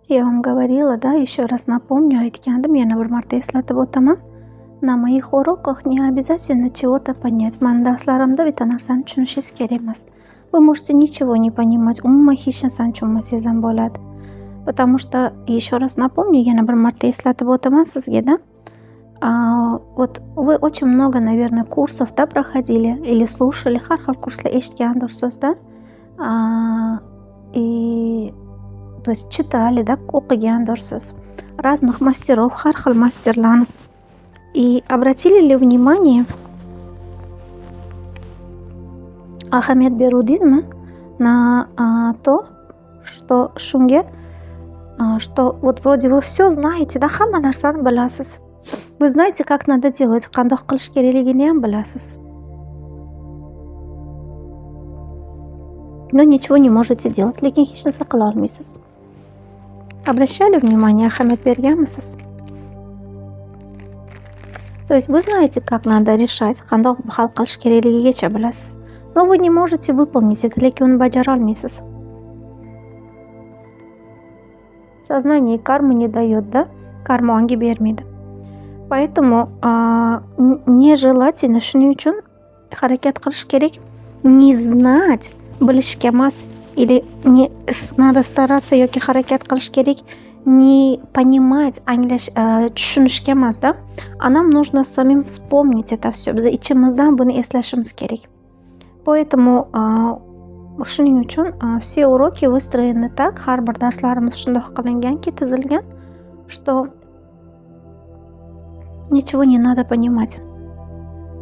Я вам говорила, да, еще раз напомню, aytgandim, yana bir marta eslatib o'taman. На моих уроках не обязательно чего-то понять. Mani darslarimda bitta narsani tushunishingiz kerak emas. Вы можете ничего не понимать, umuman hech narsani tushunmasangiz ham bo'ladi. Потому что, еще раз напомню, yana bir marta eslatib o'taman sizga, да. Вот вы очень много, наверное, курсов, да, проходили или слушали, har xil kurslar eshitgandirsiz, да. И то есть читали, да, o'qigandirsiz. Разных мастеров, har xil мастерlarni. И обратили ли внимание, ahamiyat beruvdingizmi на то, что shunga, что вот вроде вы все знаете, да, hamma narsani bilasiz. Вы знаете, как надо делать, qandoq qilish kerakligini ham bilasiz. Но ничего не можете делать, lekin hech narsa qila olmaysiz. Обращали внимание, ahamiyat berganmisiz? То есть вы знаете, как надо решать, qandoq hal qilish kerakligigacha bilasiz. Но вы не можете выполнить это, lekin uni bajara olmaysiz. Сознание кармы не дает, да? Karma onga bermaydi. Поэтому нежелательно, shuning uchun harakat qilish kerak. Не знать, bilishga emas, или не надо стараться yoki harakat qilish kerak. Не понимать, anglash, tushunishga emas, да? А нам нужно самим вспомнить это все. Biz ichimizdan buni eslashimiz kerak. Поэтому shuning uchun все уроки выстроены так, har bir darslarimiz shundoq qilinganki, tizilgan, что ничего не надо понимать.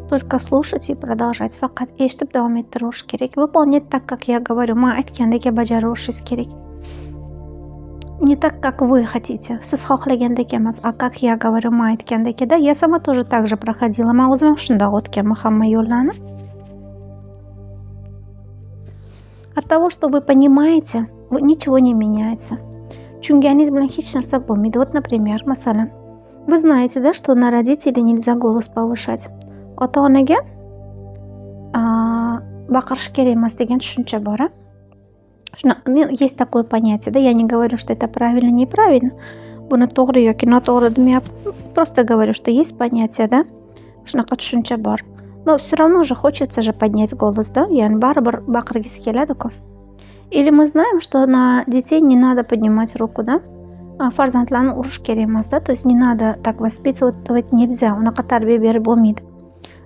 Только слушать и продолжать. Faqat eshitib davom ettirish kerak. Выполнять так, как я говорю. Men aytgandek bajarishingiz kerak. Не так, как вы хотите. Siz xohlagandek emas, а как я говорю, men aytgandek. Да, я сама тоже так же проходила. Men o'zim ham shundoq o'tganman hamma yo'llarni. От того, что вы понимаете, ничего не меняется. Tushunganingiz bilan hech narsa bo'lmaydi. Вот, например, masalan, вы знаете, да, что на родителей нельзя голос повышать. Ota-onaga baqirish kerak emas degan tushuncha bor. Есть такое понятие, да, я не говорю, что это правильно, неправильно. Buni to'g'ri yoki noto'g'ri demayapman. Просто говорю, что есть понятие, да, shunaqa tushuncha bor. Но все равно же хочется же поднять голос, да, ya'ni baribir baqirgisi keladi-ku. Или мы знаем, что на детей не надо поднимать руку, да? Farzandlarni urish kerak emas, да, то есть не надо так воспитывать нельзя, unaqa tarbiya berib bo'lmaydi.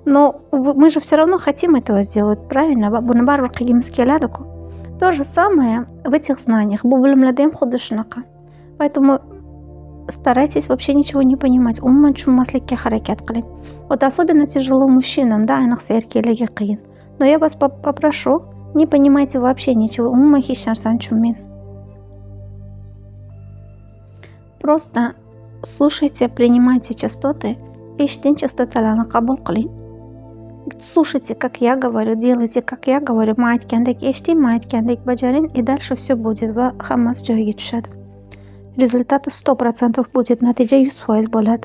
Но мы же все равно хотим этого сделать, правильно? Buni baribir qilgimiz keladi-ku. То же самое в этих знаниях. Bu bilimlarda ham xuddi shunaqa. Поэтому старайтесь вообще ничего не понимать. Umuman tushunmaslikka harakat qiling. Вот особенно тяжело мужчинам, да, ayniqsa erkaklarga qiyin. Но я вас попрошу, не понимайте вообще ничего. Umuman hech narsani tushunmang. Просто слушайте, принимайте частоты, eshiting chastotalarni qabul qiling. Слушайте, как я говорю, делайте, как я говорю. Men aytgandek eshiting, men aytgandek bajaring, и дальше все будет va hammasi joyiga tushadi. Результаты 100% будет, natija 100% bo'ladi.